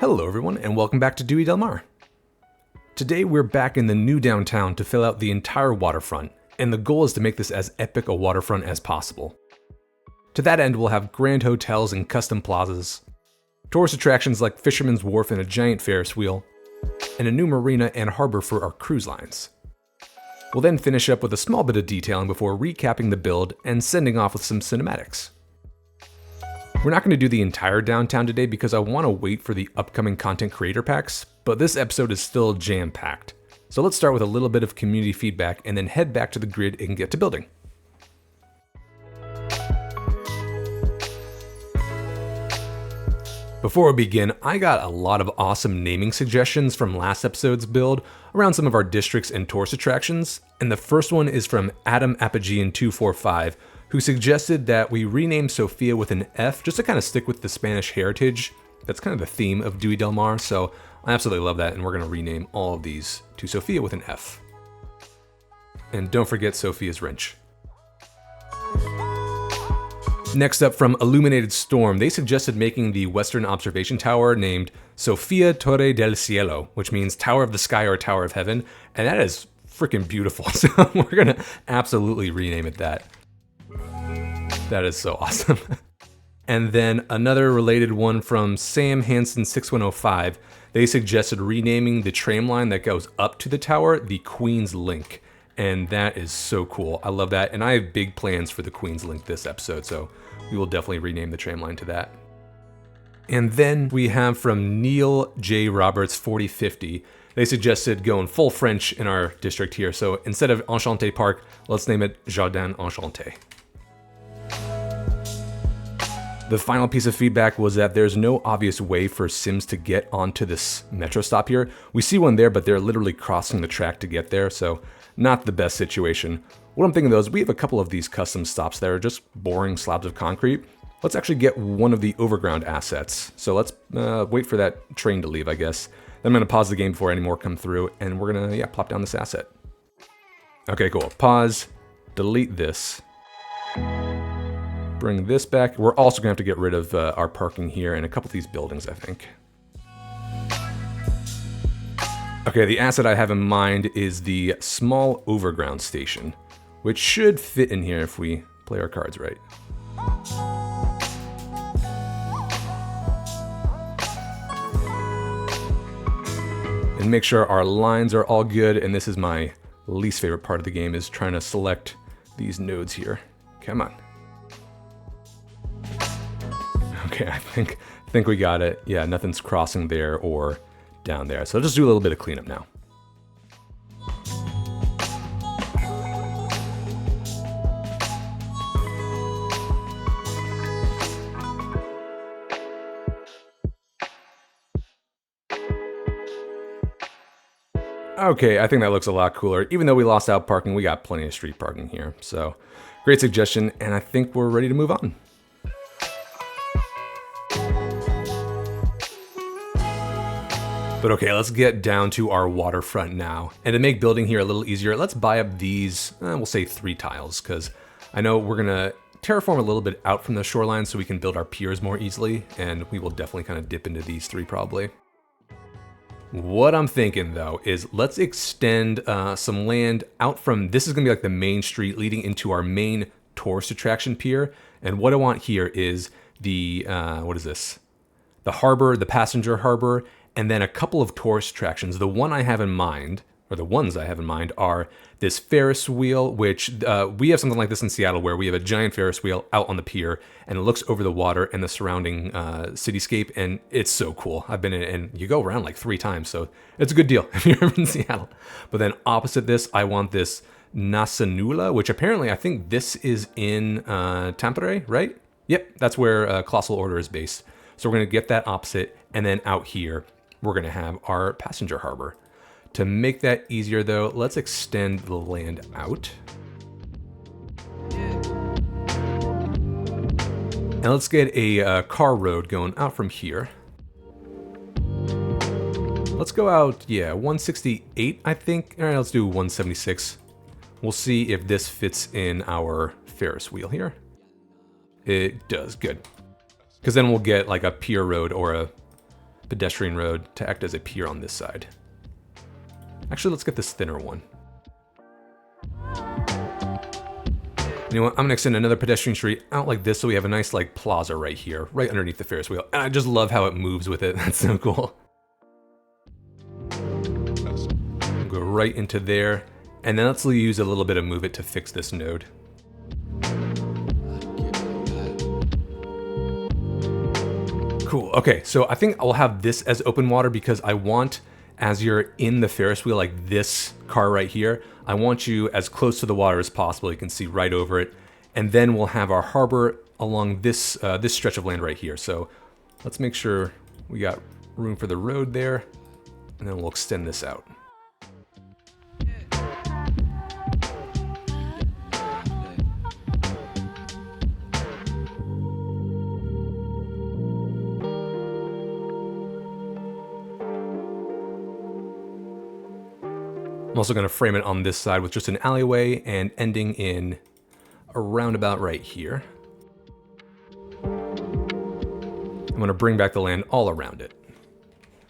Hello everyone, and welcome back to Dewy del Mar. Today we're back in the new downtown to fill out the entire waterfront, and the goal is to make this as epic a waterfront as possible. To that end, we'll have grand hotels and custom plazas, tourist attractions like Fisherman's Wharf and a giant Ferris wheel, and a new marina and harbor for our cruise lines. We'll then finish up with a small bit of detailing before recapping the build and sending off with some cinematics. We're not going to do the entire downtown today because I want to wait for the upcoming content creator packs, but this episode is still jam-packed. So let's start with a little bit of community feedback and then head back to the grid and get to building. Before we begin, I got a lot of awesome naming suggestions from last episode's build around some of our districts and tourist attractions, and the first one is from Adam Apogean 245, who suggested that we rename Sofia with an F just to kind of stick with the Spanish heritage. That's kind of the theme of Dewy del Mar, so I absolutely love that, and we're going to rename all of these to Sofia with an F. And don't forget Sofia's wrench. Next up from Illuminated Storm, they suggested making the Western Observation Tower named Sofia Torre del Cielo, which means Tower of the Sky or Tower of Heaven, and that is freaking beautiful, so we're going to absolutely rename it that. That is so awesome. And then another related one from Sam Hansen 6105. They suggested renaming the tram line that goes up to the tower the Queen's Link. And that is so cool. I love that. And I have big plans for the Queen's Link this episode, so we will definitely rename the tram line to that. And then we have from Neil J. Roberts 4050. They suggested going full French in our district here. So instead of Enchanté Park, let's name it Jardin Enchanté. The final piece of feedback was that there's no obvious way for Sims to get onto this metro stop here. We see one there, but they're literally crossing the track to get there, so not the best situation. What I'm thinking though is we have a couple of these custom stops that are just boring slabs of concrete. Let's actually get one of the overground assets. So let's wait for that train to leave, I guess. Then I'm gonna pause the game before any more come through, and we're gonna, plop down this asset. Okay, cool. Pause, delete this. Bring this back. We're also gonna have to get rid of our parking here and a couple of these buildings, I think. Okay, the asset I have in mind is the small overground station, which should fit in here if we play our cards right. And make sure our lines are all good, and this is my least favorite part of the game, is trying to select these nodes here. Come on. Okay, I think we got it. Yeah, nothing's crossing there or down there. So I'll just do a little bit of cleanup now. Okay, I think that looks a lot cooler. Even though we lost out parking, we got plenty of street parking here. So great suggestion, and I think we're ready to move on. But okay, let's get down to our waterfront now. And to make building here a little easier, let's buy up these, we'll say 3 tiles, because I know we're gonna terraform a little bit out from the shoreline so we can build our piers more easily, and we will definitely kind of dip into these 3 probably. What I'm thinking though is let's extend some land out from, this is gonna be like the main street leading into our main tourist attraction pier. And what I want here is the, what is this? The harbor, the passenger harbor, and then a couple of tourist attractions. The one I have in mind, or the ones I have in mind, are this Ferris wheel, which we have something like this in Seattle where we have a giant Ferris wheel out on the pier and it looks over the water and the surrounding cityscape, and it's so cool. I've been in it, and you go around like 3 times, so it's a good deal if you're ever in Seattle. But then opposite this, I want this Nasa Nula, which apparently I think this is in Tampere, right? Yep, that's where Colossal Order is based. So we're gonna get that opposite, and then out here, we're gonna have our passenger harbor. To make that easier though, let's extend the land out. And let's get a car road going out from here. Let's go out, 168, I think. All right, let's do 176. We'll see if this fits in our Ferris wheel here. It does, good. Because then we'll get like a pier road or a pedestrian road to act as a pier on this side. Actually, let's get this thinner one. You know what? I'm gonna extend another pedestrian street out like this so we have a nice like plaza right here, right underneath the Ferris wheel. And I just love how it moves with it. That's so cool. Go right into there. And then let's use a little bit of Move It to fix this node. Cool. Okay, so I think I'll have this as open water because I want, as you're in the Ferris wheel, like this car right here, I want you as close to the water as possible. You can see right over it. And then we'll have our harbor along this this stretch of land right here. So let's make sure we got room for the road there. And then we'll extend this out. I'm also going to frame it on this side with just an alleyway and ending in a roundabout right here. I'm going to bring back the land all around it.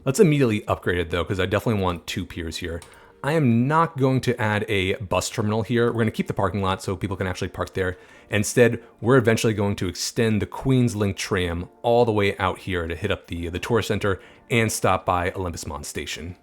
Let's immediately upgrade it though, because I definitely want 2 piers here. I am not going to add a bus terminal here. We're going to keep the parking lot so people can actually park there. Instead, we're eventually going to extend the Queens Link tram all the way out here to hit up the tourist center and stop by Olympus Mons Station.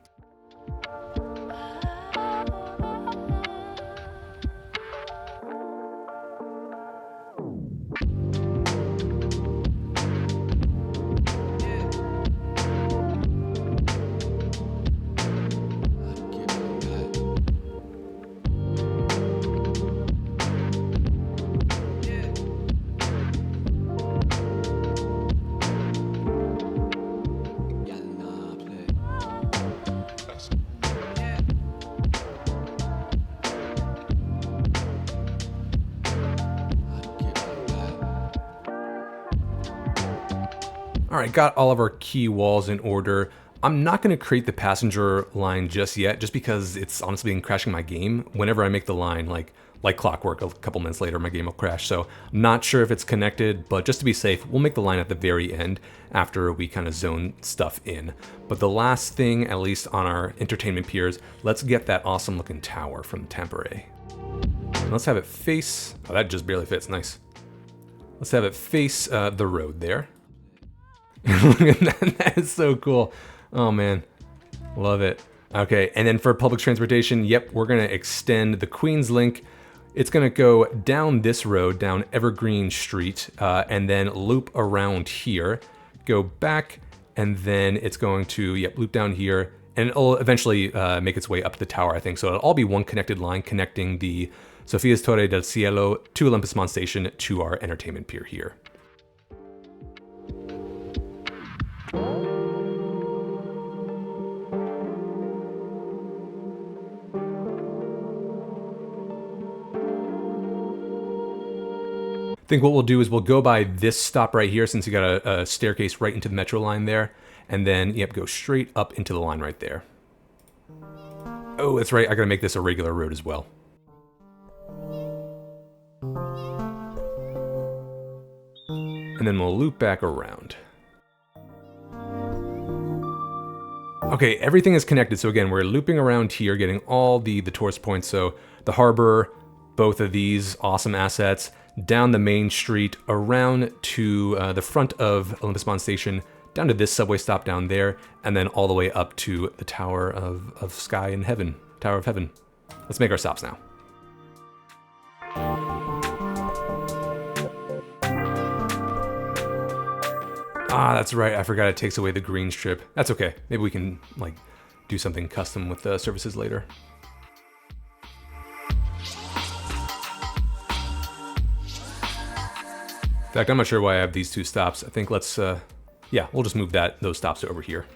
All right, got all of our key walls in order. I'm not going to create the passenger line just yet, just because it's honestly been crashing my game. Whenever I make the line, like clockwork, a couple minutes later, my game will crash. So I'm not sure if it's connected, but just to be safe, we'll make the line at the very end after we kind of zone stuff in. But the last thing, at least on our entertainment piers, let's get that awesome looking tower from Tampere. Let's have it face, oh, that just barely fits, nice. Let's have it face the road there. Look at that, that is so cool. Oh man, love it. Okay, and then for public transportation, yep, we're gonna extend the Queens Link. It's gonna go down this road, down Evergreen Street, and then loop around here, go back, and then it's going to, yep, loop down here, and it'll eventually make its way up the tower, I think. So it'll all be one connected line connecting the Sofia's Torre del Cielo to Olympus Mons Station to our entertainment pier here. I think what we'll do is we'll go by this stop right here, since you got a staircase right into the metro line there, and then, yep, go straight up into the line right there. Oh, that's right, I gotta make this a regular road as well. And then we'll loop back around. Okay, everything is connected, so again, we're looping around here, getting all the tourist points, so the harbor, both of these awesome assets, down the main street, around to the front of Olympus Mons Station, down to this subway stop down there, and then all the way up to the Tower of Sky in Heaven, Tower of Heaven. Let's make our stops now. Ah, that's right, I forgot it takes away the green strip. That's okay, maybe we can like do something custom with the services later. In fact, I'm not sure why I have these 2 stops. I think let's, yeah, we'll just move those stops over here.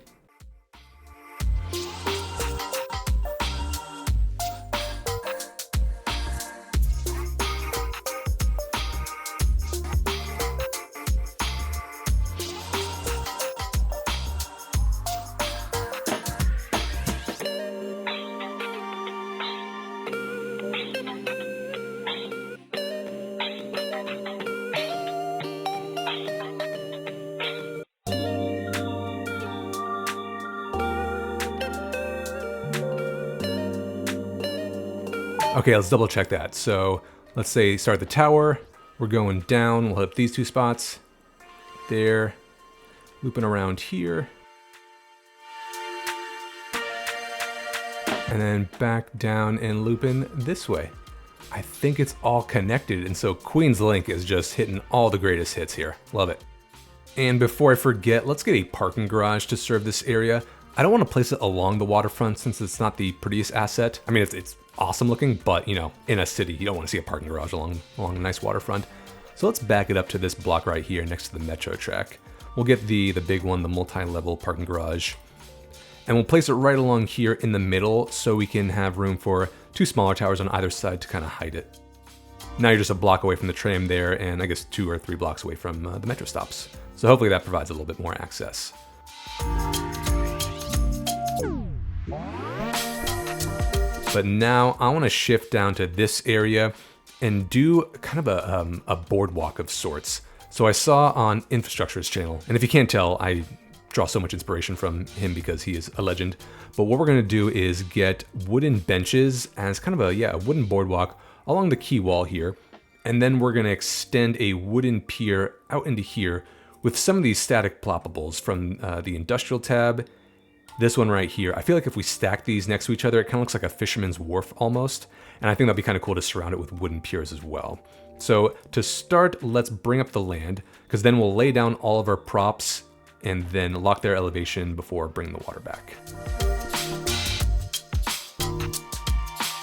Okay, let's double check that. So let's say start the tower. We're going down. We'll hit up these two spots. There. Looping around here. And then back down and looping this way. I think it's all connected, and so Queen's Link is just hitting all the greatest hits here. Love it. And before I forget, let's get a parking garage to serve this area. I don't want to place it along the waterfront since it's not the prettiest asset. I mean, it's awesome looking, but you know, in a city, you don't want to see a parking garage along a nice waterfront. So let's back it up to this block right here next to the metro track. We'll get the big one, the multi-level parking garage. And we'll place it right along here in the middle so we can have room for two smaller towers on either side to kind of hide it. Now you're just a block away from the tram there, and I guess 2 or 3 blocks away from the metro stops. So hopefully that provides a little bit more access. But now I want to shift down to this area and do kind of a boardwalk of sorts. So I saw on Infrastructure's channel, and if you can't tell, I draw so much inspiration from him because he is a legend. But what we're going to do is get wooden benches as kind of a wooden boardwalk along the quay wall here. And then we're going to extend a wooden pier out into here with some of these static ploppables from the industrial tab. This one right here. I feel like if we stack these next to each other, it kind of looks like a fisherman's wharf almost. And I think that'd be kind of cool to surround it with wooden piers as well. So to start, let's bring up the land, because then we'll lay down all of our props and then lock their elevation before bringing the water back.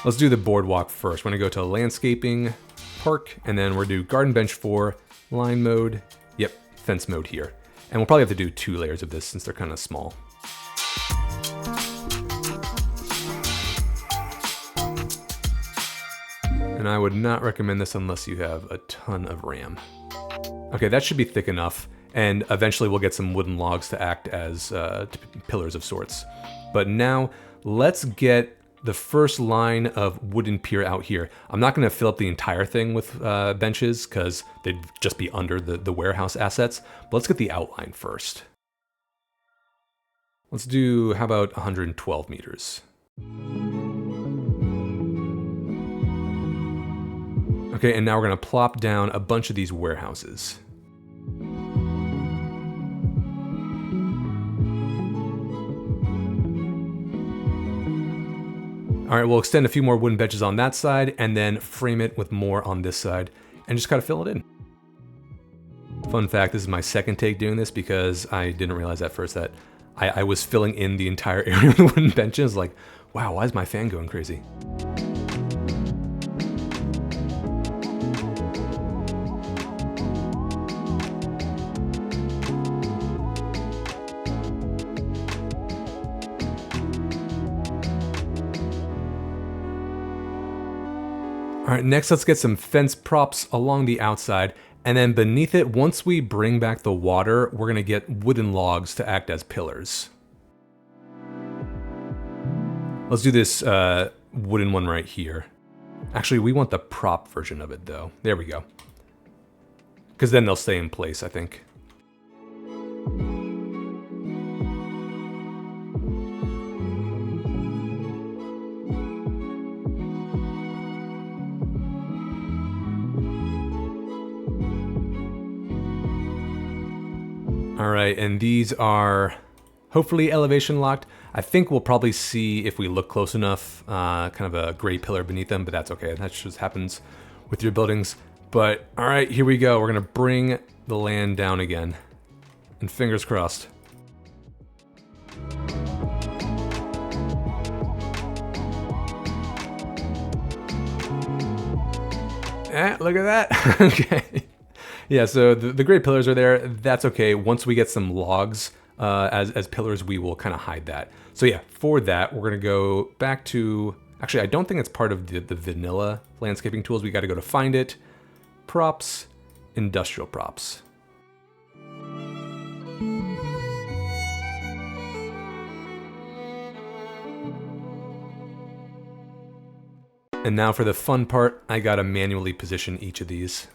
Let's do the boardwalk first. We're gonna go to landscaping, park, and then we're gonna do garden bench 4, line mode, yep, fence mode here. And we'll probably have to do 2 layers of this since they're kind of small. And I would not recommend this unless you have a ton of RAM. Okay, that should be thick enough. And eventually we'll get some wooden logs to act as pillars of sorts. But now let's get the first line of wooden pier out here. I'm not going to fill up the entire thing with benches because they'd just be under the warehouse assets. But let's get the outline first. Let's do, how about 112 meters? Okay, and now we're going to plop down a bunch of these warehouses. All right, we'll extend a few more wooden benches on that side and then frame it with more on this side and just kind of fill it in. Fun fact, this is my second take doing this because I didn't realize at first that I was filling in the entire area with wooden benches. Like, wow, why is my fan going crazy? All right, next let's get some fence props along the outside, and then beneath it, once we bring back the water, we're gonna get wooden logs to act as pillars. Let's do this wooden one right here. Actually, we want the prop version of it though. There we go. Because then they'll stay in place, I think. All right, and these are hopefully elevation locked. I think we'll probably see if we look close enough, kind of a gray pillar beneath them, but that's okay. That just happens with your buildings. But all right, here we go. We're gonna bring the land down again, and fingers crossed. Look at that. Okay. Yeah, so the gray pillars are there. That's okay. Once we get some logs as pillars, we will kind of hide that. So yeah, for that, we're going to go back to... Actually, I don't think it's part of the vanilla landscaping tools. We got to go to Find It, Props, Industrial Props. And now for the fun part, I got to manually position each of these.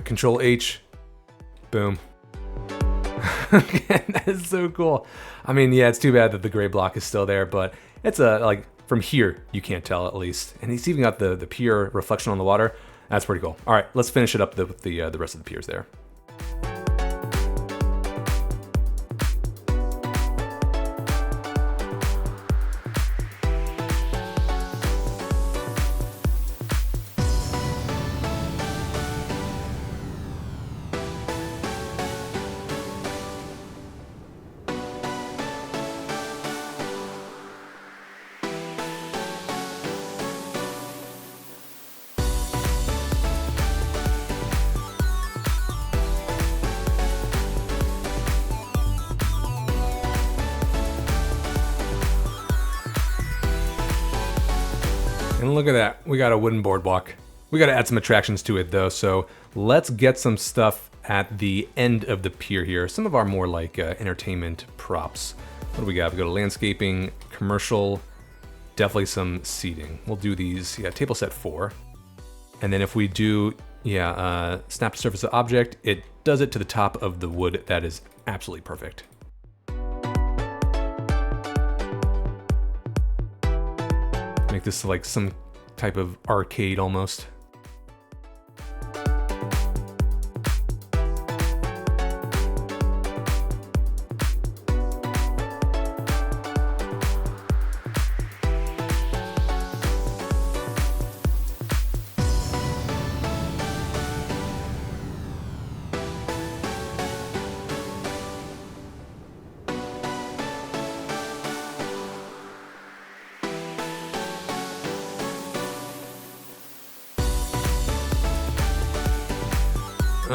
Control H. Boom. That is so cool. I mean, yeah, it's too bad that the gray block is still there, but it's like from here, you can't tell at least. And he's even got the pier reflection on the water. That's pretty cool. All right, let's finish it up with the rest of the piers there. And look at that, we got a wooden boardwalk. We got to add some attractions to it though, so let's get some stuff at the end of the pier here. Some of our more like entertainment props. What do we got? We go to landscaping, commercial, definitely some seating. We'll do these, yeah, table set 4. And then if we do, yeah, snap to surface of object, it does it to the top of the wood. That is absolutely perfect. Make this like some type of arcade almost.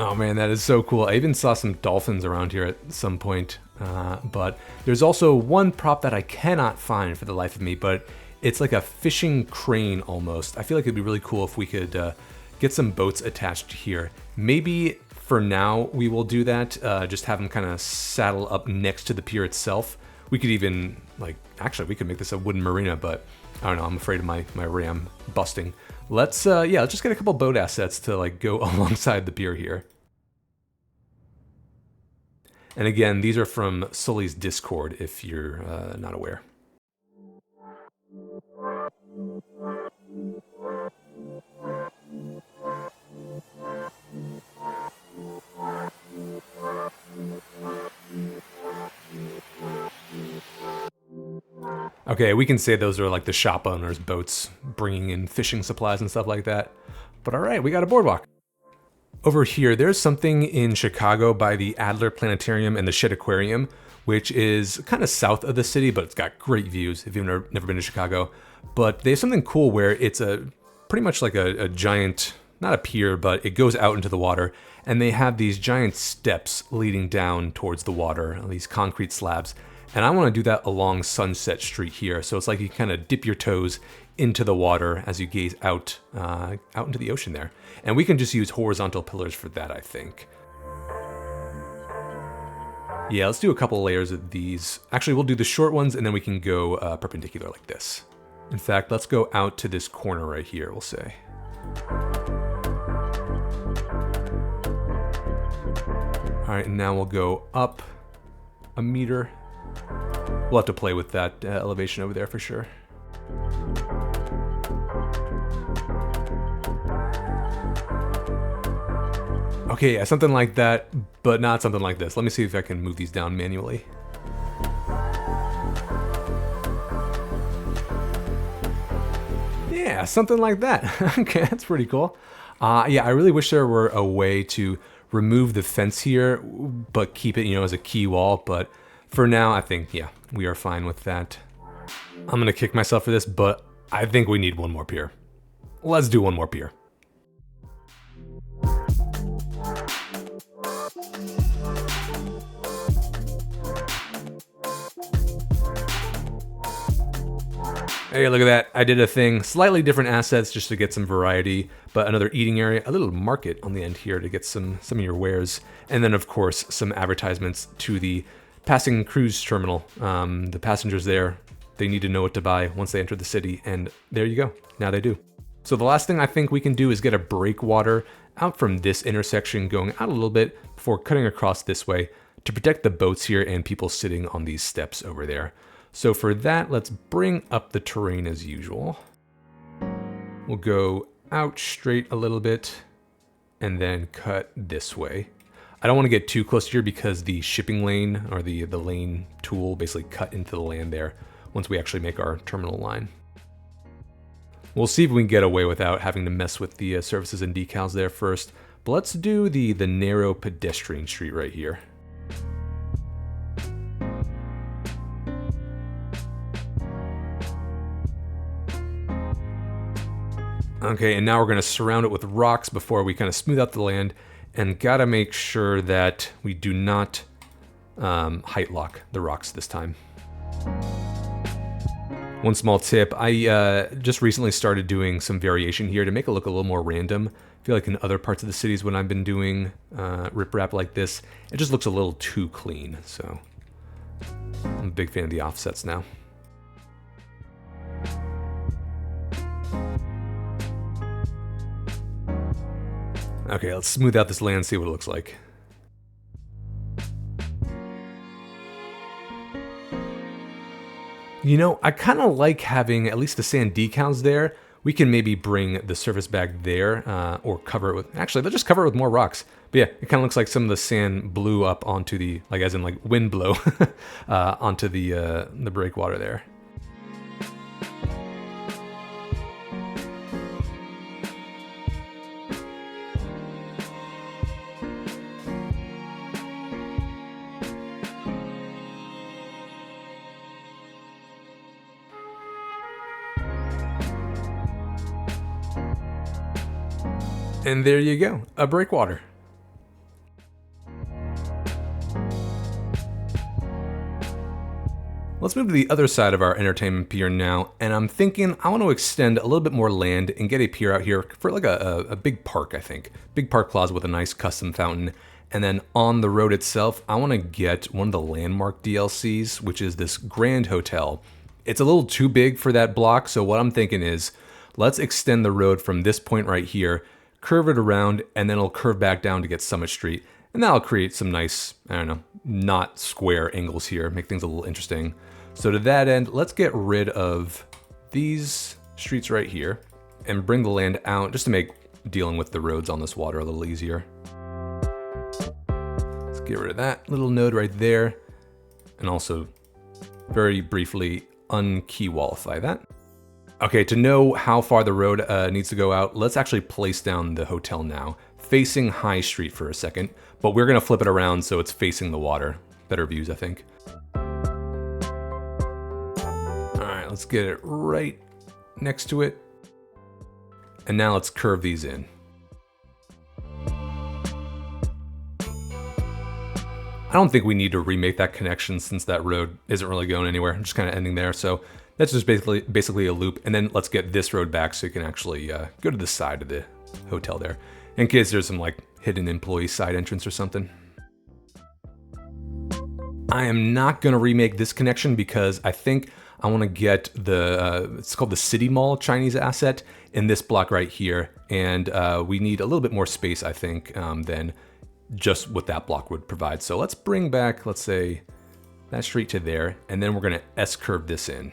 Oh man, that is so cool. I even saw some dolphins around here at some point, but there's also one prop that I cannot find for the life of me, but it's like a fishing crane almost. I feel like it'd be really cool if we could get some boats attached here. Maybe for now we will do that, just have them kind of saddle up next to the pier itself. We could even, like, actually we could make this a wooden marina, but I don't know, I'm afraid of my ram busting. Let's just get a couple boat assets to like go alongside the pier here. And again, these are from Sully's Discord if you're not aware. Okay, we can say those are like the shop owners' boats bringing in fishing supplies and stuff like that. But all right, we got a boardwalk. Over here, there's something in Chicago by the Adler Planetarium and the Shedd Aquarium, which is kind of south of the city, but it's got great views if you've never been to Chicago. But they have something cool where it's pretty much like a giant, not a pier, but it goes out into the water, and they have these giant steps leading down towards the water, these concrete slabs. And I want to do that along Sunset Street here. So it's like you kind of dip your toes into the water as you gaze out into the ocean there. And we can just use horizontal pillars for that, I think. Yeah, let's do a couple layers of these. Actually, we'll do the short ones and then we can go perpendicular like this. In fact, let's go out to this corner right here, we'll say. All right, and now we'll go up a meter. We'll have to play with that elevation over there for sure. Okay, yeah, something like that, but not something like this. Let me see if I can move these down manually. Yeah, something like that. Okay, that's pretty cool. Yeah, I really wish there were a way to remove the fence here, but keep it, as a key wall. But for now, I think, yeah, we are fine with that. I'm gonna kick myself for this, but I think we need one more pier. Let's do one more pier. Hey, look at that. I did a thing, slightly different assets just to get some variety, but another eating area, a little market on the end here to get some of your wares. And then of course, some advertisements to the passing cruise terminal. The passengers there, they need to know what to buy once they enter the city, and there you go. Now they do. So the last thing I think we can do is get a breakwater out from this intersection, going out a little bit before cutting across this way to protect the boats here and people sitting on these steps over there. So for that, let's bring up the terrain as usual. We'll go out straight a little bit and then cut this way. I don't want to get too close here because the shipping lane or the lane tool basically cut into the land there once we actually make our terminal line. We'll see if we can get away without having to mess with the services and decals there first. But let's do the narrow pedestrian street right here. Okay, and now we're going to surround it with rocks before we kind of smooth out the land, and gotta make sure that we do not height lock the rocks this time. One small tip, I just recently started doing some variation here to make it look a little more random. I feel like in other parts of the cities when I've been doing riprap like this, it just looks a little too clean, so I'm a big fan of the offsets now. Okay, let's smooth out this land, see what it looks like. You know, I kind of like having at least the sand decals there. We can maybe bring the surface back there or cover it with, actually, let's just cover it with more rocks. But yeah, it kind of looks like some of the sand blew up onto the, like as in like wind blow, onto the breakwater there. And there you go, a breakwater. Let's move to the other side of our entertainment pier now, and I'm thinking I want to extend a little bit more land and get a pier out here for like a big park, I think. Big park plaza with a nice custom fountain. And then on the road itself, I want to get one of the landmark DLCs, which is this Grand Hotel. It's a little too big for that block, so what I'm thinking is let's extend the road from this point right here, curve it around, and then it'll curve back down to get Summit Street. And that'll create some nice, I don't know, not square angles here, make things a little interesting. So to that end, let's get rid of these streets right here and bring the land out just to make dealing with the roads on this water a little easier. Let's get rid of that little node right there. And also, very briefly, unkey-wallify that. Okay, to know how far the road needs to go out, let's actually place down the hotel now, facing High Street for a second, but we're gonna flip it around so it's facing the water. Better views, I think. All right, let's get it right next to it. And now let's curve these in. I don't think we need to remake that connection since that road isn't really going anywhere. I'm just kind of ending there, so that's just basically a loop, and then let's get this road back so you can actually go to the side of the hotel there, in case there's some like hidden employee side entrance or something. I am not gonna remake this connection because I think I wanna get the, it's called the City Mall Chinese asset in this block right here, and we need a little bit more space, I think, than just what that block would provide. So let's bring back, let's say, that street to there, and then we're gonna S-curve this in.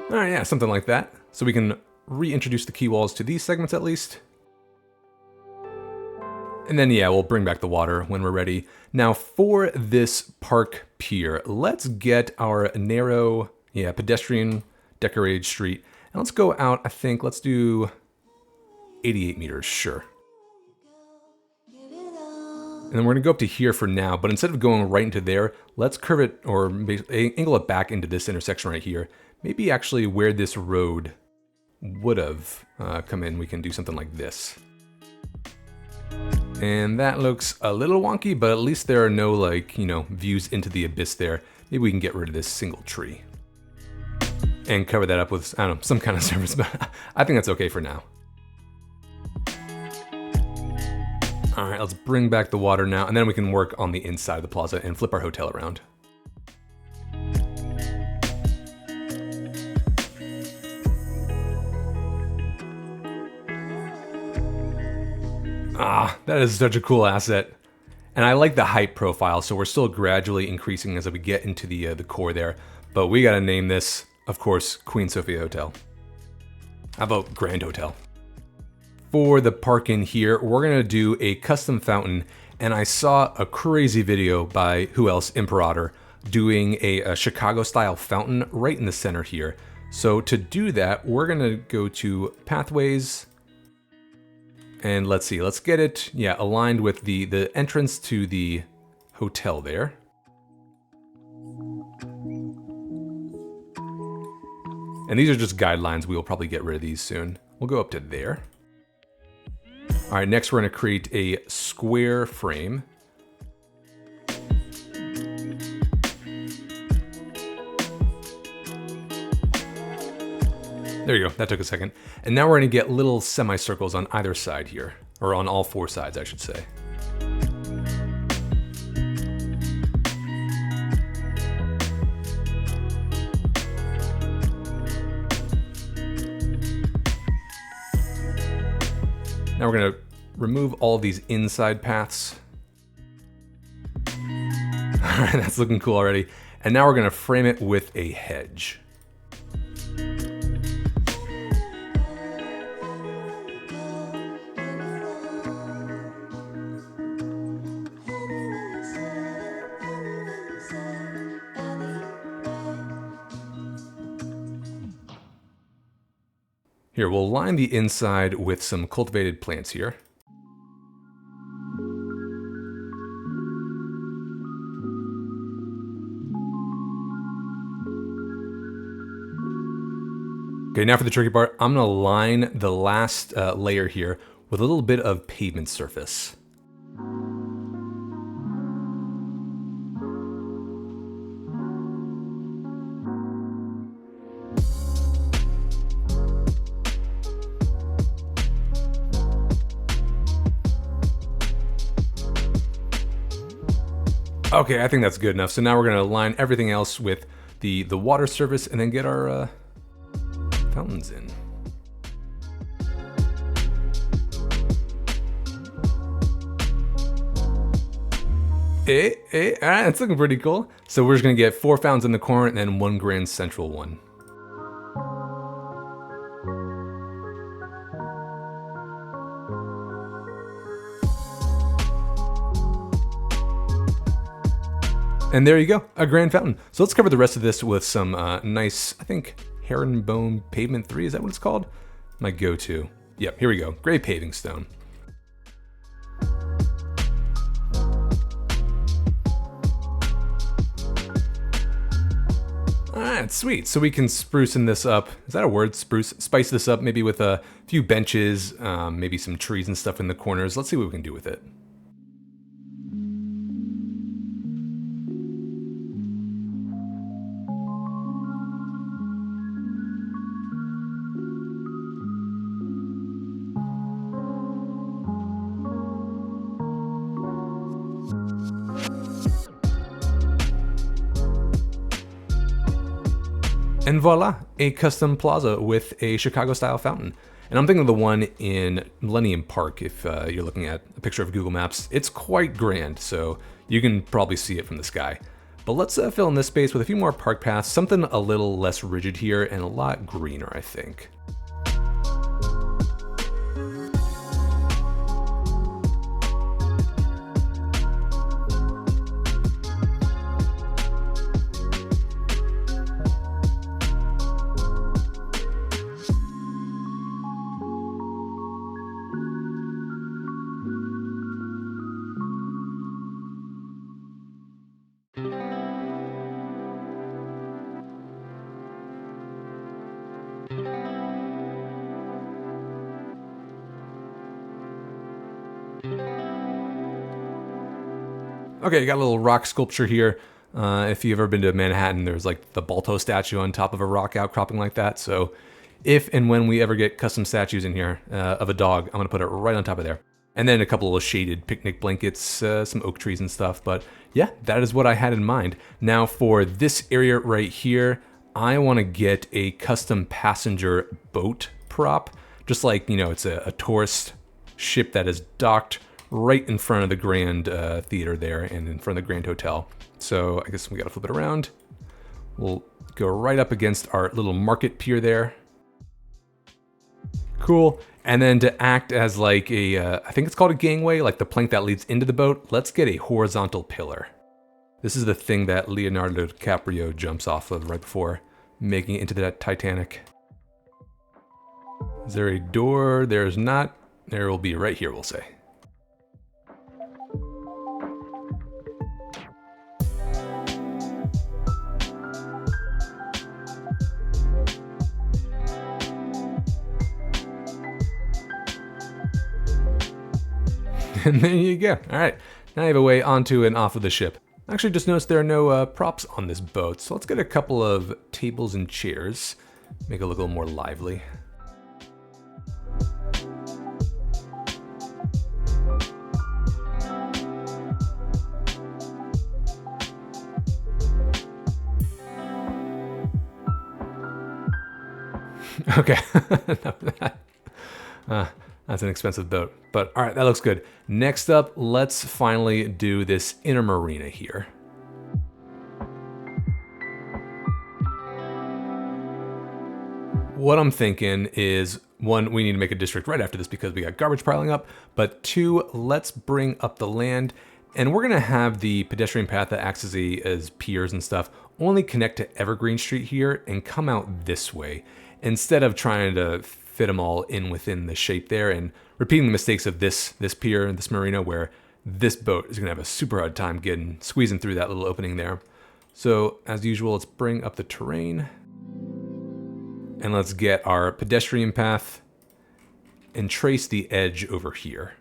All right, yeah, something like that. So we can reintroduce the key walls to these segments at least. And then, yeah, we'll bring back the water when we're ready. Now for this park pier, let's get our narrow, pedestrian decorated street. And let's go out, I think, let's do 88 meters, sure. And then we're gonna go up to here for now, but instead of going right into there, let's curve it or angle it back into this intersection right here. Maybe actually where this road would have come in, we can do something like this. And that looks a little wonky, but at least there are no like, views into the abyss there. Maybe we can get rid of this single tree and cover that up with, I don't know, some kind of surface, but I think that's okay for now. All right, let's bring back the water now, and then we can work on the inside of the plaza and flip our hotel around. Ah, that is such a cool asset. And I like the height profile, so we're still gradually increasing as we get into the core there. But we gotta name this, of course, Queen Sofia Hotel. How about Grand Hotel? For the park in here, we're gonna do a custom fountain, and I saw a crazy video by, who else, Imperator, doing a Chicago-style fountain right in the center here. So to do that, we're gonna go to Pathways, and let's see, let's get it, yeah, aligned with the entrance to the hotel there. And these are just guidelines. We will probably get rid of these soon. We'll go up to there. All right, next we're gonna create a square frame. There you go, that took a second. And now we're gonna get little semicircles on either side here, or on all four sides, I should say. Now we're gonna remove all these inside paths. All right, that's looking cool already. And now we're gonna frame it with a hedge. Here, we'll line the inside with some cultivated plants here. Okay, now for the tricky part, I'm gonna line the last layer here with a little bit of pavement surface. Okay, I think that's good enough. So now we're gonna line everything else with the water surface and then get our fountains in. All right, that's looking pretty cool. So we're just gonna get 4 fountains in the corner and then 1 grand central one. And there you go, a grand fountain. So let's cover the rest of this with some nice, I think, herringbone pavement 3, is that what it's called? My go-to. Yep, here we go, gray paving stone. All right, sweet. So we can spruce this up. Is that a word, spruce? Spice this up maybe with a few benches, maybe some trees and stuff in the corners. Let's see what we can do with it. And voila, a custom plaza with a Chicago-style fountain. And I'm thinking of the one in Millennium Park, if you're looking at a picture of Google Maps. It's quite grand, so you can probably see it from the sky. But let's fill in this space with a few more park paths, something a little less rigid here and a lot greener, I think. Okay, you got a little rock sculpture here. If you've ever been to Manhattan, there's like the Balto statue on top of a rock outcropping like that. So if and when we ever get custom statues in here of a dog, I'm gonna put it right on top of there. And then a couple of shaded picnic blankets, some oak trees and stuff. But yeah, that is what I had in mind. Now for this area right here, I wanna get a custom passenger boat prop. Just like, you know, it's a tourist ship that is docked right in front of the Grand Theater there and in front of the Grand Hotel. So I guess we gotta flip it around. We'll go right up against our little market pier there. Cool. And then to act as like a, I think it's called a gangway, like the plank that leads into the boat, let's get a horizontal pillar. This is the thing that Leonardo DiCaprio jumps off of right before making it into that Titanic. Is there a door? There's not. There will be right here, we'll say. And there you go. All right, now you have a way onto and off of the ship. Actually, just noticed there are no props on this boat, so let's get a couple of tables and chairs, make it look a little more lively. Okay, enough of that. That's an expensive boat, but all right, that looks good. Next up, let's finally do this inner marina here. What I'm thinking is, one, we need to make a district right after this because we got garbage piling up, but two, let's bring up the land, and we're gonna have the pedestrian path that acts as piers and stuff only connect to Evergreen Street here and come out this way, instead of trying to fit them all in within the shape there and repeating the mistakes of this pier and this marina where this boat is gonna have a super hard time squeezing through that little opening there. So as usual, let's bring up the terrain and let's get our pedestrian path and trace the edge over here.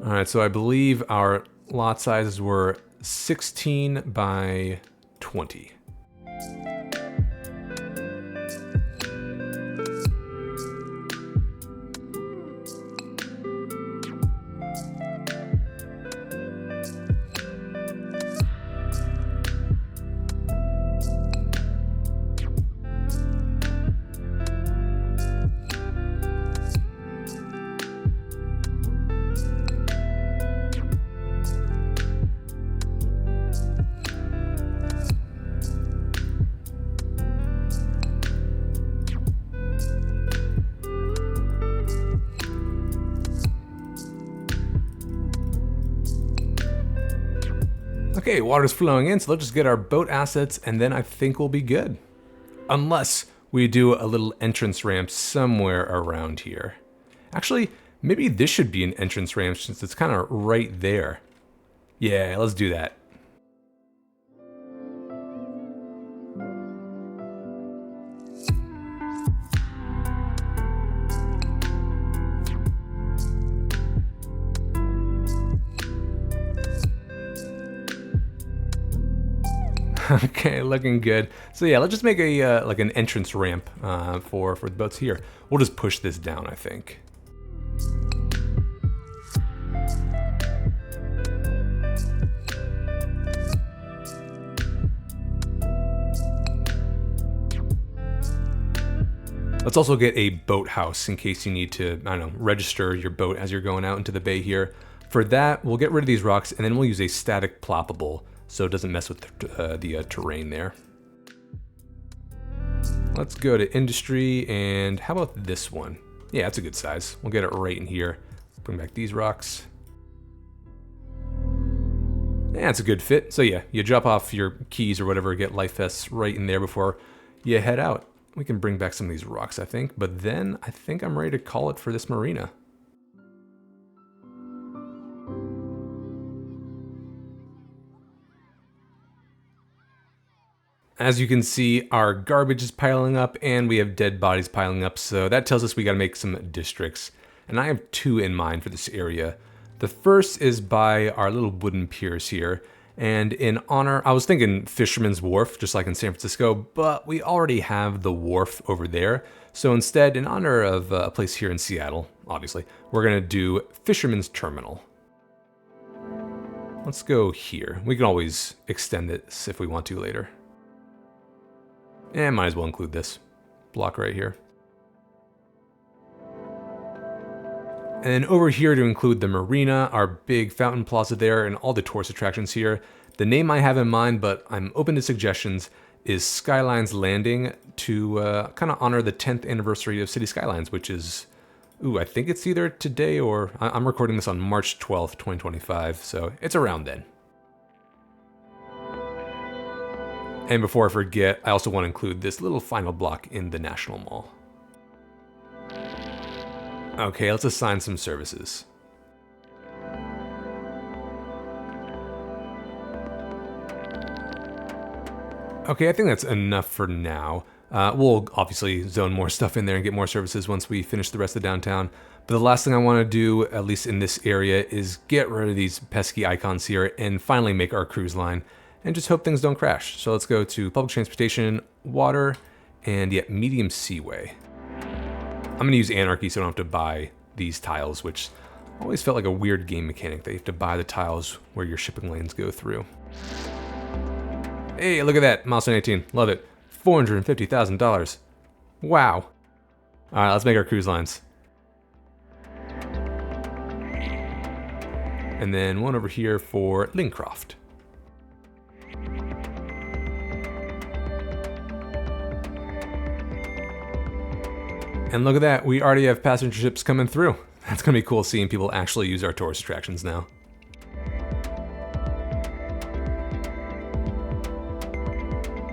All right, so I believe our lot sizes were 16 by 20. Okay, water's flowing in, so let's just get our boat assets and then I think we'll be good. Unless we do a little entrance ramp somewhere around here. Actually, maybe this should be an entrance ramp since it's kind of right there. Yeah, let's do that. Okay, looking good. So yeah, let's just make a like an entrance ramp for the boats here. We'll just push this down, I think. Let's also get a boathouse in case you need to, I don't know, register your boat as you're going out into the bay here. For that, we'll get rid of these rocks and then we'll use a static ploppable so it doesn't mess with the terrain there. Let's go to industry, and how about this one? Yeah, that's a good size. We'll get it right in here. Bring back these rocks. Yeah, that's a good fit. So yeah, you drop off your keys or whatever, get life vests right in there before you head out. We can bring back some of these rocks, I think, but then I think I'm ready to call it for this marina. As you can see, our garbage is piling up and we have dead bodies piling up, so that tells us we gotta make some districts. And I have two in mind for this area. The first is by our little wooden piers here, and in honor, I was thinking Fisherman's Wharf, just like in San Francisco, but we already have the wharf over there. So instead, in honor of a place here in Seattle, obviously, we're gonna do Fisherman's Terminal. Let's go here. We can always extend this if we want to later. And might as well include this. block right here. And then over here to include the Marina, our big fountain plaza there, and all the tourist attractions here. The name I have in mind, but I'm open to suggestions, is Skylines Landing to kind of honor the 10th anniversary of Cities Skylines, which is, I think it's either today or I'm recording this on March 12th, 2025, so it's around then. And before I forget, I also want to include this little final block in the National Mall. Okay, let's assign some services. Okay, I think that's enough for now. We'll obviously zone more stuff in there and get more services once we finish the rest of downtown. But the last thing I want to do, at least in this area, is get rid of these pesky icons here and finally make our cruise line and just hope things don't crash. So let's go to public transportation, water, and medium seaway. I'm going to use Anarchy so I don't have to buy these tiles, which always felt like a weird game mechanic that you have to buy the tiles where your shipping lanes go through. Hey, look at that, milestone 18, love it. $450,000. Wow. All right, let's make our cruise lines. And then one over here for Lincroft. And look at that, we already have passenger ships coming through. That's gonna be cool seeing people actually use our tourist attractions now.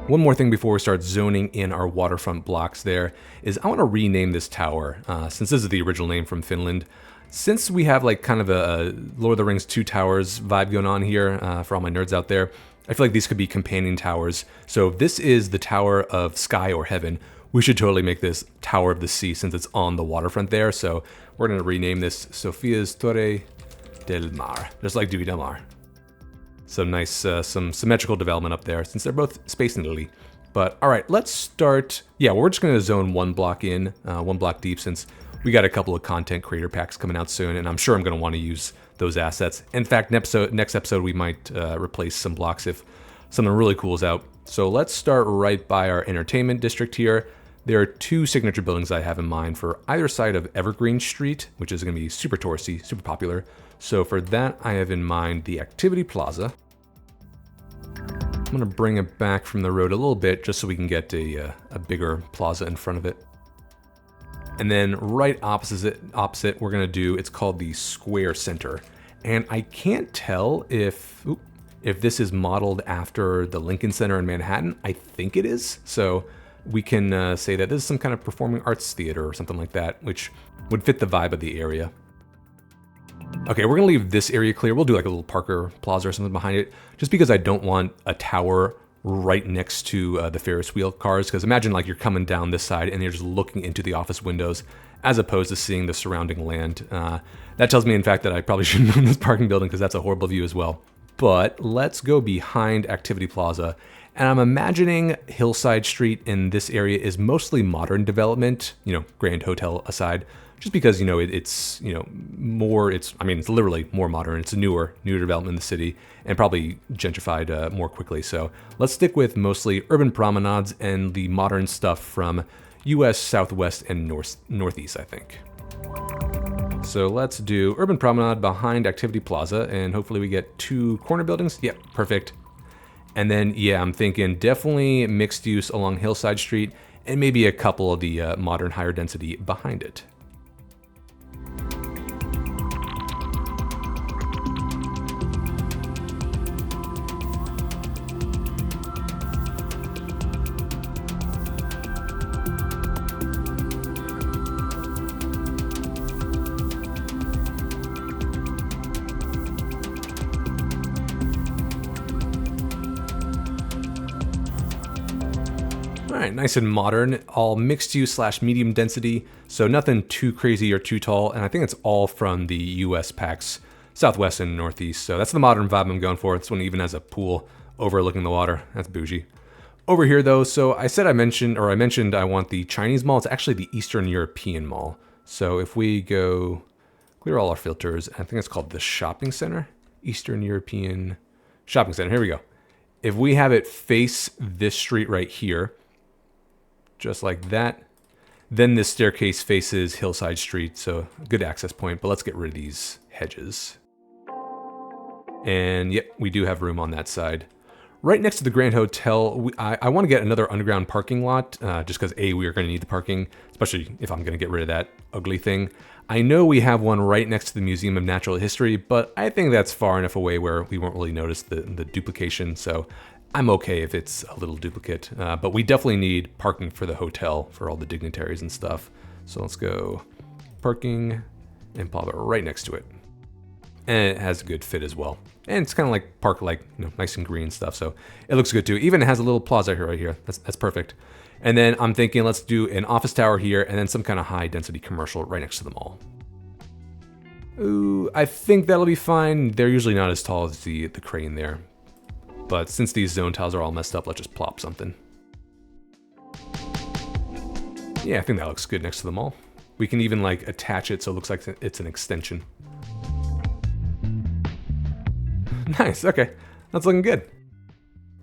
One more thing before we start zoning in our waterfront blocks there is I want to rename this tower, since this is the original name from Finland. Since we have like kind of a Lord of the Rings 2 Towers vibe going on here for all my nerds out there, I feel like these could be companion towers. So if this is the Tower of Sky or Heaven, we should totally make this Tower of the Sea since it's on the waterfront there. So we're going to rename this Sofia's Torre del Mar, just like Dewy del Mar. So nice, some symmetrical development up there since they're both spaced in Italy. But all right, let's start. Yeah, we're just going to zone one block in, one block deep, since we got a couple of content creator packs coming out soon, and I'm sure I'm going to want to use those assets. In fact, next episode we might replace some blocks if something really cool is out. So let's start right by our entertainment district here. There are two signature buildings I have in mind for either side of Evergreen Street, which is going to be super touristy, super popular. So for that, I have in mind the Activity Plaza. I'm going to bring it back from the road a little bit just so we can get a bigger plaza in front of it. And then right opposite we're going to do, it's called the Square Center. And I can't tell if this is modeled after the Lincoln Center in Manhattan. I think it is. So we can say that this is some kind of performing arts theater or something like that, which would fit the vibe of the area. Okay, we're gonna leave this area clear. We'll do like a little Parker Plaza or something behind it, just because I don't want a tower right next to the Ferris wheel cars, because imagine like you're coming down this side and you're just looking into the office windows as opposed to seeing the surrounding land. That tells me, in fact, that I probably shouldn't own this parking building because that's a horrible view as well. But let's go behind Activity Plaza. And I'm imagining Hillside Street in this area is mostly modern development, Grand Hotel aside, just because, it's literally more modern. It's a newer development in the city and probably gentrified more quickly. So let's stick with mostly urban promenades and the modern stuff from US Southwest and Northeast, I think. So let's do urban promenade behind Activity Plaza, and hopefully we get two corner buildings. Yep, perfect. And then, I'm thinking definitely mixed use along Hillside Street and maybe a couple of the modern higher density behind it. All right, nice and modern, all mixed use / medium density, so nothing too crazy or too tall, and I think it's all from the US PAX Southwest and Northeast, so that's the modern vibe I'm going for. This one even has a pool overlooking the water. That's bougie. Over here though, so I mentioned I want the Chinese mall. It's actually the Eastern European mall. So if we go clear all our filters, I think it's called the Shopping Center, Eastern European Shopping Center. Here we go. If we have it face this street right here, just like that, Then this staircase faces Hillside Street, so good access point, but let's get rid of these hedges. And yep, we do have room on that side. Right next to the Grand Hotel, I want to get another underground parking lot, just because A, we are going to need the parking, especially if I'm going to get rid of that ugly thing. I know we have one right next to the Museum of Natural History, but I think that's far enough away where we won't really notice the duplication, so I'm okay if it's a little duplicate. But we definitely need parking for the hotel for all the dignitaries and stuff. So let's go parking and pop it right next to it. And it has a good fit as well. And it's kind of like park, like, you know, nice and green stuff. So it looks good too. Even it has a little plaza here, right here. That's perfect. And then I'm thinking let's do an office tower here and then some kind of high density commercial right next to the mall. Ooh, I think that'll be fine. They're usually not as tall as the crane there. But since these zone tiles are all messed up, let's just plop something. Yeah, I think that looks good next to the mall. We can even like attach it so it looks like it's an extension. Nice, okay. That's looking good.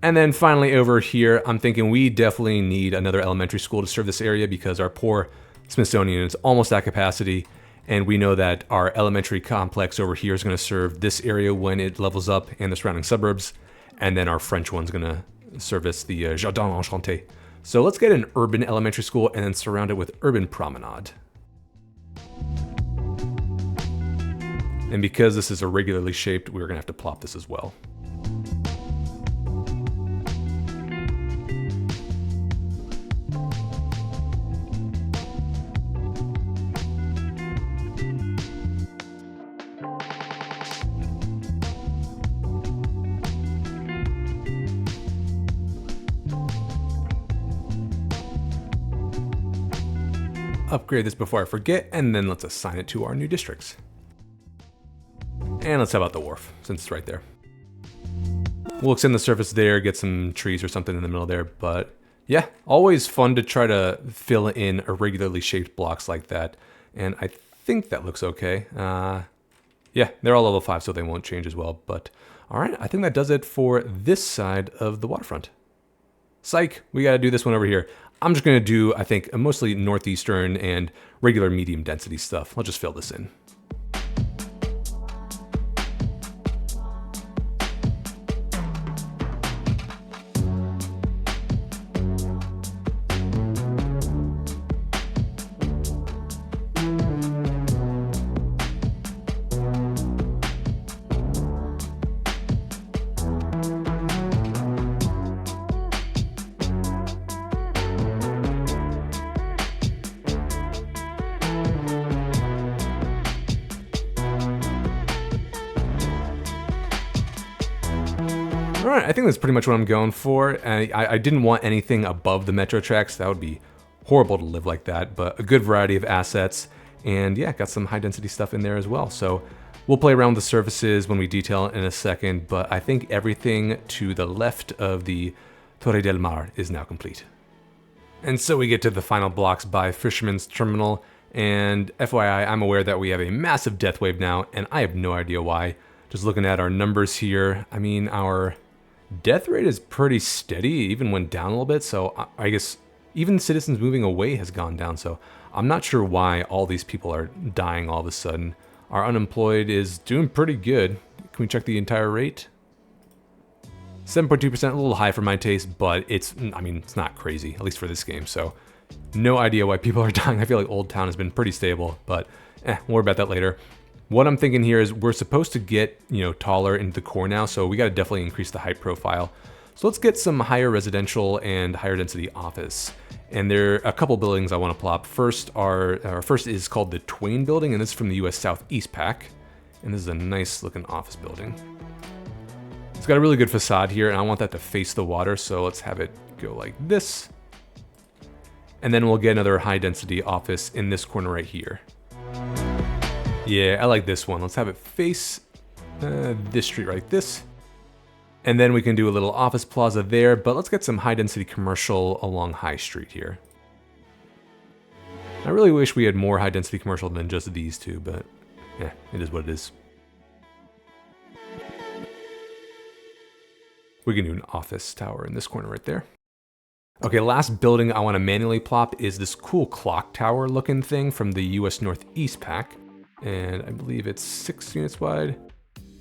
And then finally over here, I'm thinking we definitely need another elementary school to serve this area because our poor Smithsonian is almost at capacity. And we know that our elementary complex over here is going to serve this area when it levels up and the surrounding suburbs. And then our French one's going to service the Jardin Enchanté. So let's get an urban elementary school and then surround it with urban promenade. And because this is irregularly shaped, we're going to have to plop this as well. Upgrade this before I forget, and then let's assign it to our new districts. And let's have out the wharf, since it's right there. We'll extend the surface there, get some trees or something in the middle there, but yeah, always fun to try to fill in irregularly shaped blocks like that. And I think that looks okay. Yeah, they're all level 5, so they won't change as well, but all right, I think that does it for this side of the waterfront. Psych, we gotta do this one over here. I'm just gonna do, I think, a mostly northeastern and regular medium density stuff. I'll just fill this in. All right, I think that's pretty much what I'm going for. I didn't want anything above the metro tracks. That would be horrible to live like that, but a good variety of assets. And yeah, got some high density stuff in there as well. So we'll play around with the surfaces when we detail it in a second, but I think everything to the left of the Dewy del Mar is now complete. And so we get to the final blocks by Fisherman's Terminal. And FYI, I'm aware that we have a massive death wave now, and I have no idea why. Just looking at our numbers here, I mean, our death rate is pretty steady, even went down a little bit, so I guess even citizens moving away has gone down, so I'm not sure why all these people are dying all of a sudden. Our unemployed is doing pretty good. Can we check the entire rate? 7.2%, a little high for my taste, but it's not crazy, at least for this game, so no idea why people are dying. I feel like Old Town has been pretty stable, but we'll worry about that later. What I'm thinking here is we're supposed to get, taller into the core now, so we got to definitely increase the height profile. So let's get some higher residential and higher density office. And there are a couple buildings I want to plop. First, our first is called the Twain Building, and this is from the US Southeast Pack. And this is a nice looking office building. It's got a really good facade here, and I want that to face the water, so let's have it go like this. And then we'll get another high density office in this corner right here. Yeah, I like this one. Let's have it face this street like this. And then we can do a little office plaza there, but let's get some high density commercial along High Street here. I really wish we had more high density commercial than just these two, but yeah, it is what it is. We can do an office tower in this corner right there. Okay, last building I want to manually plop is this cool clock tower looking thing from the US Northeast pack. And I believe it's 6 units wide.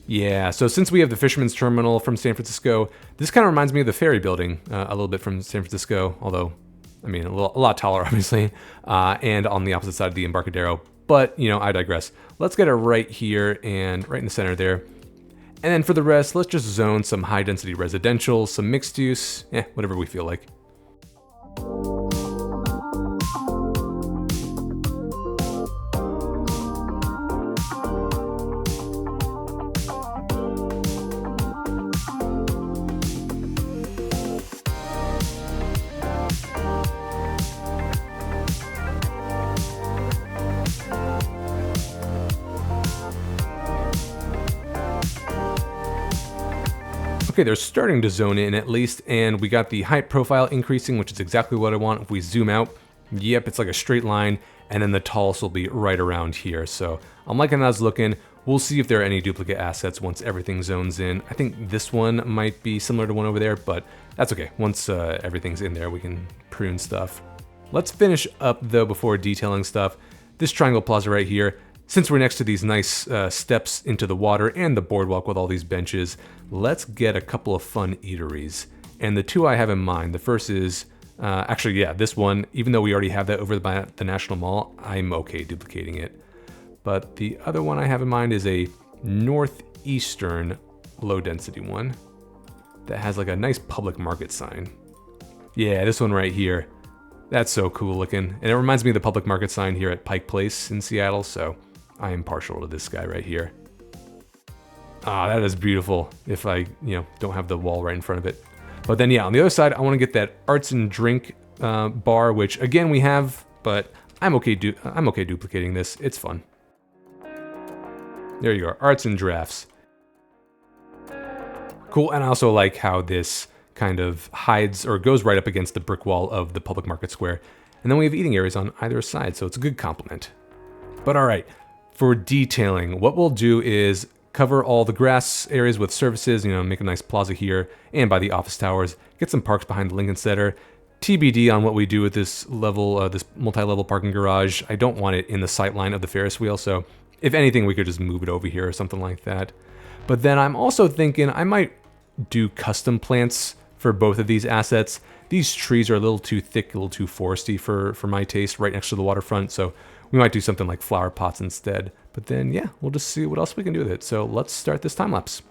Yeah, so since we have the Fisherman's Terminal from San Francisco, this kind of reminds me of the ferry building a little bit from San Francisco, although, I mean, a lot taller, obviously, and on the opposite side of the Embarcadero. But, you know, I digress. Let's get it right here and right in the center there. And then for the rest, let's just zone some high-density residential, some mixed use, whatever we feel like. Okay, they're starting to zone in at least, and we got the height profile increasing, which is exactly what I want. If we zoom out, yep, it's like a straight line, and then the tallest will be right around here. So I'm liking how it's looking. We'll see if there are any duplicate assets once everything zones in. I think this one might be similar to one over there, but that's okay. Once everything's in there, we can prune stuff. Let's finish up though before detailing stuff. This triangle plaza right here. Since we're next to these nice steps into the water and the boardwalk with all these benches, let's get a couple of fun eateries. And the two I have in mind, the first is, this one, even though we already have that over by the National Mall, I'm okay duplicating it. But the other one I have in mind is a northeastern low density one that has like a nice public market sign. Yeah, this one right here. That's so cool looking. And it reminds me of the public market sign here at Pike Place in Seattle, so I am partial to this guy right here. Ah, that is beautiful if I, don't have the wall right in front of it. But then, yeah, on the other side, I want to get that arts and drink bar, which again we have, but I'm okay duplicating this. It's fun. There you go, arts and drafts. Cool, and I also like how this kind of hides or goes right up against the brick wall of the public market square. And then we have eating areas on either side, so it's a good complement. But all right, for detailing, what we'll do is cover all the grass areas with surfaces, make a nice plaza here and by the office towers, get some parks behind the Lincoln Center. TBD on what we do with this level, this multi-level parking garage. I don't want it in the sight line of the Ferris wheel, so if anything, we could just move it over here or something like that. But then I'm also thinking I might do custom plants for both of these assets. These trees are a little too thick, a little too foresty for my taste right next to the waterfront, so we might do something like flower pots instead. But then, yeah, we'll just see what else we can do with it. So let's start this time lapse.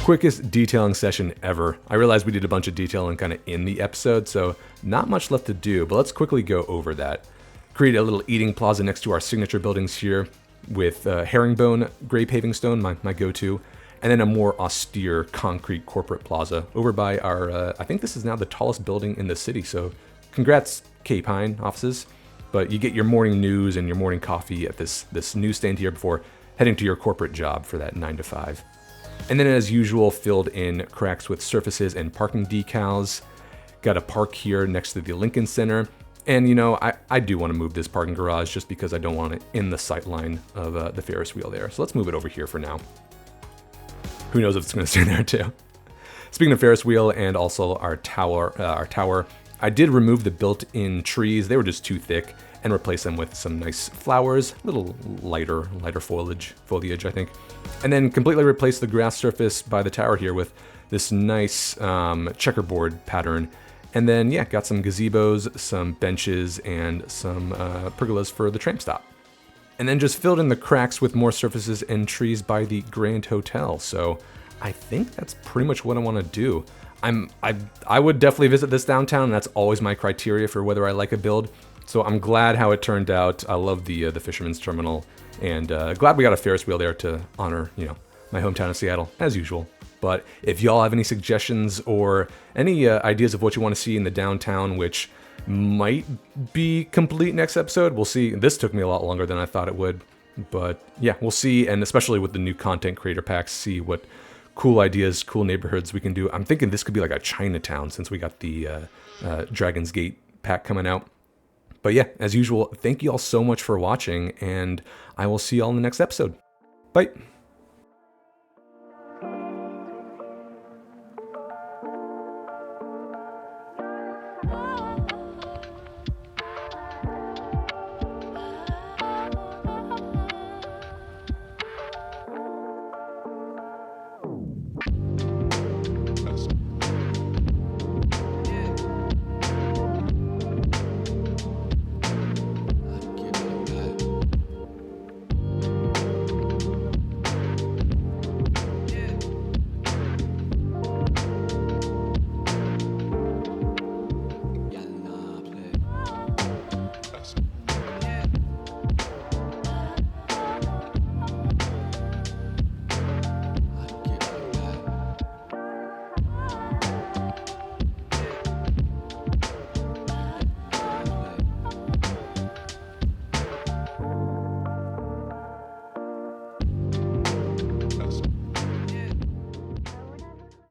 Quickest detailing session ever. I realized we did a bunch of detailing kind of in the episode, so not much left to do, but let's quickly go over that. Create a little eating plaza next to our signature buildings here with herringbone gray paving stone, my go-to, and then a more austere concrete corporate plaza over by our, I think this is now the tallest building in the city, so congrats Cape Pine offices. But you get your morning news and your morning coffee at this newsstand here before heading to your corporate job for that 9 to 5. And then as usual, filled in cracks with surfaces and parking decals. Got a park here next to the Lincoln Center. And you know, I do want to move this parking garage just because I don't want it in the sight line of the Ferris wheel there. So let's move it over here for now. Who knows if it's going to stay there too. Speaking of Ferris wheel and also our tower, I did remove the built-in trees. They were just too thick, and replace them with some nice flowers, a little lighter foliage, I think. And then completely replace the grass surface by the tower here with this nice checkerboard pattern. And then, yeah, got some gazebos, some benches, and some pergolas for the tram stop. And then just filled in the cracks with more surfaces and trees by the Grand Hotel. So I think that's pretty much what I want to do. I would definitely visit this downtown, and that's always my criteria for whether I like a build. So I'm glad how it turned out. I love the Fisherman's Terminal, and glad we got a Ferris wheel there to honor, you know, my hometown of Seattle, as usual. But if y'all have any suggestions or any ideas of what you want to see in the downtown, which might be complete next episode, we'll see. This took me a lot longer than I thought it would, but yeah, we'll see. And especially with the new content creator packs, see what cool ideas, cool neighborhoods we can do. I'm thinking this could be like a Chinatown since we got the Dragon's Gate pack coming out. But yeah, as usual, thank you all so much for watching, and I will see you all in the next episode. Bye.